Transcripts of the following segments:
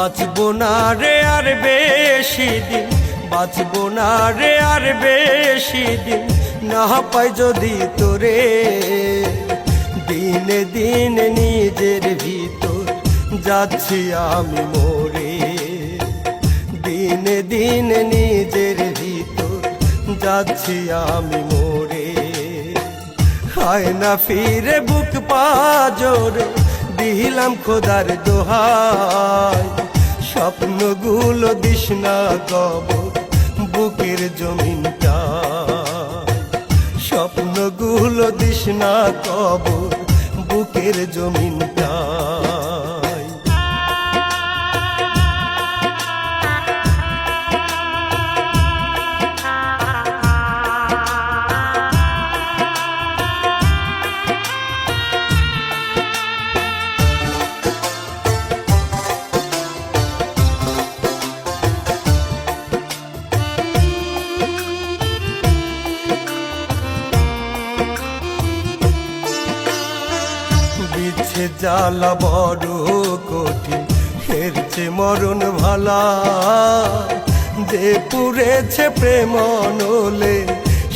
বাঁচবো না রে আর বেশি দিন, বাঁচবো না রে আর বেশি দিন, না পাই যদি তোরে। দিনে দিনে নিজের ভিতর যাচ্ছি আমি মরে, দিনে দিনে নিজের ভিতর যাচ্ছি আমি মরে। হায় না ফিরে বুক পাজরে দিলাম খোদার দোহাই, স্বপ্নগুলো দিস না কবর বুকের জমিনটা, স্বপ্নগুলো দিস না কবর বুকের জমিনটা। বিচ্ছে জ্বালা বড় কঠিন, হেরছে মরণ ভালা, যে পুড়েছে প্রেম নলে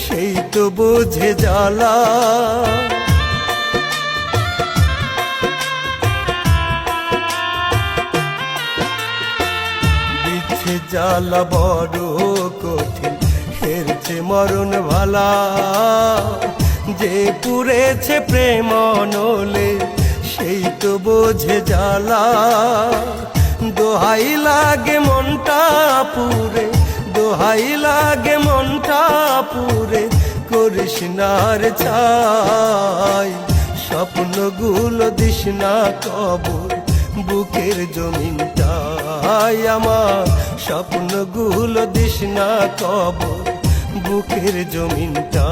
সেই তো বুঝে জ্বালা। বিচ্ছে জ্বালা বড় কঠিন, হেরছে মরণ ভালা, যে পুড়েছে প্রেম নলে সেই তো বোঝে জ্বালা। দোহাই লাগে মনটা পুরে, দোহাই লাগে মনটা পুরে, করিস না রে ছাই, স্বপ্নগুলো দিস না কবর বুকের জমিনটাই। আমার স্বপ্নগুলো দিস না কবর বুকের জমিনটা।